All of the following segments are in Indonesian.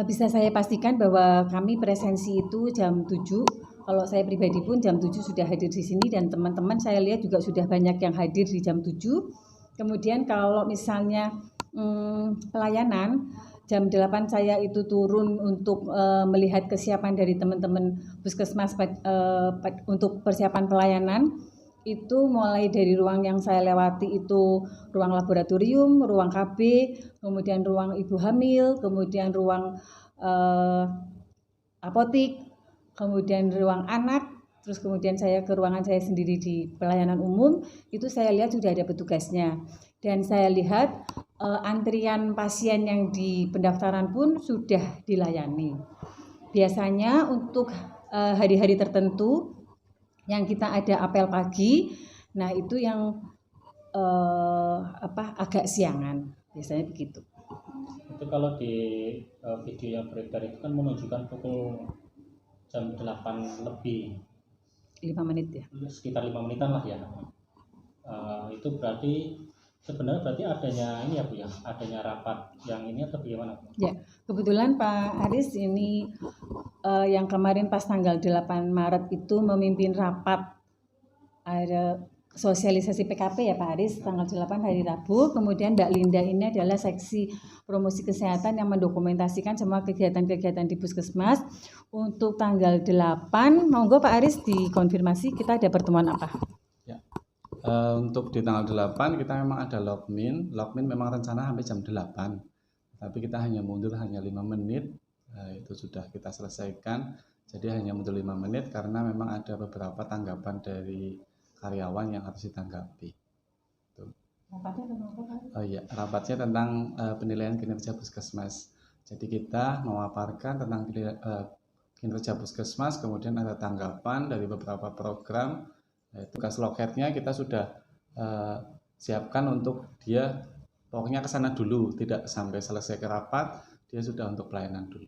Bisa saya pastikan bahwa kami presensi itu jam 7. Kalau saya pribadi pun jam 7 sudah hadir di sini dan teman-teman saya lihat juga sudah banyak yang hadir di jam 7. Kemudian kalau misalnya pelayanan, jam 8 saya itu turun untuk melihat kesiapan dari teman-teman puskesmas untuk persiapan pelayanan. Itu mulai dari ruang yang saya lewati itu ruang laboratorium, ruang KB, kemudian ruang ibu hamil, kemudian ruang apotik, kemudian ruang anak, terus kemudian saya ke ruangan saya sendiri di pelayanan umum, itu saya lihat sudah ada petugasnya. Dan saya lihat antrian pasien yang di pendaftaran pun sudah dilayani. Biasanya untuk hari-hari tertentu yang kita ada apel pagi, nah itu yang agak siangan, biasanya begitu. Itu kalau di video yang beredar itu kan menunjukkan pukul jam 8 lebih 5 menit ya? Sekitar 5 menitan lah ya. Itu berarti sebenarnya adanya ini ya Bu ya, adanya rapat yang ini atau bagaimana? Ya, kebetulan Pak Aris ini yang kemarin pas tanggal 8 Maret itu memimpin rapat ada sosialisasi PKP ya Pak Aris, tanggal 8 hari Rabu. Kemudian Mbak Linda ini adalah seksi promosi kesehatan yang mendokumentasikan semua kegiatan-kegiatan di puskesmas. Untuk tanggal 8, monggo Pak Aris dikonfirmasi kita ada pertemuan apa? Ya. Untuk di tanggal 8 kita memang ada logmin memang rencana sampai jam 8, tapi kita hanya mundur hanya 5 menit, itu sudah kita selesaikan, jadi hanya mundur 5 menit karena memang ada beberapa tanggapan dari karyawan yang harus ditanggapi. Rapatnya tentang apa Pak? Oh iya, rapatnya tentang penilaian kinerja puskesmas. Jadi kita memaparkan tentang kinerja puskesmas, kemudian ada tanggapan dari beberapa program. Tugas loketnya kita sudah siapkan untuk dia pokoknya ke sana dulu, tidak sampai selesai ke rapat, dia sudah untuk pelayanan dulu.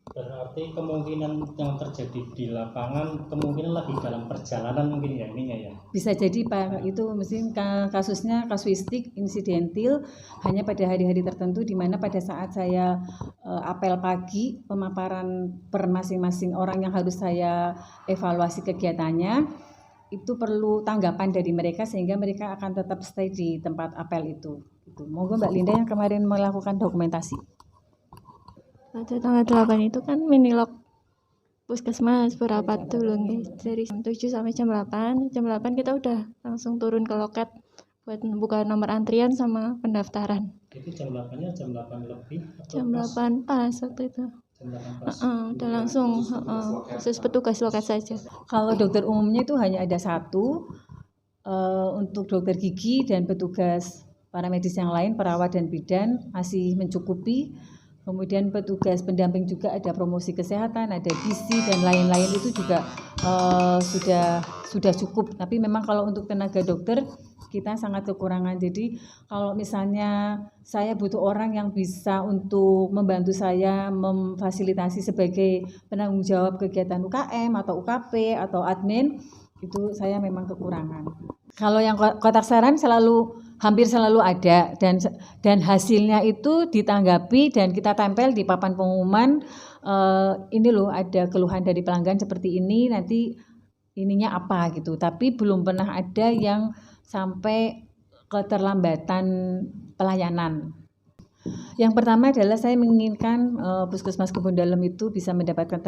Berarti kemungkinan yang terjadi di lapangan kemungkinan lagi dalam perjalanan mungkin ya ininya ya. Bisa jadi Pak, itu mesti kasusnya kasuistik, insidentil, hanya pada hari-hari tertentu di mana pada saat saya apel pagi, pemaparan per masing-masing orang yang harus saya evaluasi kegiatannya, itu perlu tanggapan dari mereka sehingga mereka akan tetap stay di tempat apel itu. Monggo Mbak Linda yang kemarin melakukan dokumentasi. Pada tanggal 8 itu kan minilog puskesmas berapat dulu nih, dari jam 7 sampai jam 8. Jam 8 kita udah langsung turun ke loket buat buka nomor antrian sama pendaftaran. Itu jam 8-nya jam 8 lebih? Jam 8 pas waktu itu. Jam 8 pas? Udah langsung khusus petugas loket saja. Kalau dokter umumnya itu hanya ada satu, untuk dokter gigi dan petugas paramedis yang lain, perawat dan bidan masih mencukupi. Kemudian petugas pendamping juga ada promosi kesehatan, ada gizi dan lain-lain itu juga sudah cukup. Tapi memang kalau untuk tenaga dokter kita sangat kekurangan. Jadi kalau misalnya saya butuh orang yang bisa untuk membantu saya memfasilitasi sebagai penanggung jawab kegiatan UKM atau UKP atau admin, itu saya memang kekurangan. Kalau yang kotak saran hampir selalu ada dan hasilnya itu ditanggapi dan kita tempel di papan pengumuman, ini loh ada keluhan dari pelanggan seperti ini, nanti ininya apa gitu. Tapi belum pernah ada yang sampai keterlambatan pelayanan. Yang pertama adalah saya menginginkan Puskesmas Kebon Dalem itu bisa mendapatkan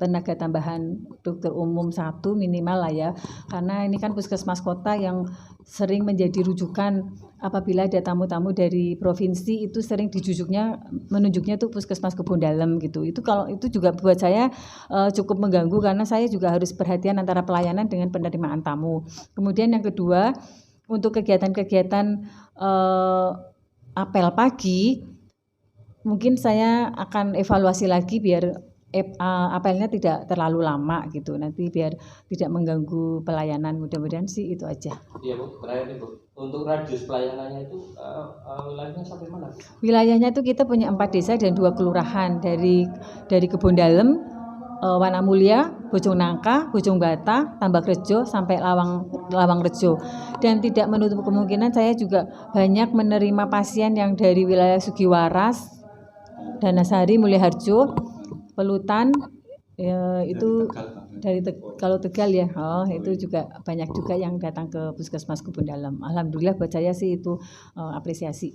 tenaga tambahan dokter umum 1 minimal lah ya, karena ini kan puskesmas kota yang sering menjadi rujukan apabila ada tamu-tamu dari provinsi itu sering menunjuknya tuh Puskesmas Kebon Dalem gitu. Kalau itu juga buat saya cukup mengganggu karena saya juga harus perhatian antara pelayanan dengan penerimaan tamu. Kemudian yang kedua, untuk kegiatan-kegiatan apel pagi, mungkin saya akan evaluasi lagi biar apelnya tidak terlalu lama gitu, nanti biar tidak mengganggu pelayanan, mudah-mudahan sih itu aja. Iya Bu, terakhir Bu, untuk radius pelayanannya itu wilayahnya sampai mana? Wilayahnya itu kita punya 4 desa dan 2 kelurahan, dari Kebon Dalem, Wanamulya, Bojong Nangka, Bojong Bata, Tambakrejo sampai Lawang Rejo. Dan tidak menutup kemungkinan saya juga banyak menerima pasien yang dari wilayah Sugiwaras, Danasari, Mulyaharjo, Pelutan, itu Tegal, Pak. dari kalau Tegal ya, itu juga banyak juga yang datang ke Puskesmas Kebun Dalam. Alhamdulillah buat saya sih itu apresiasi.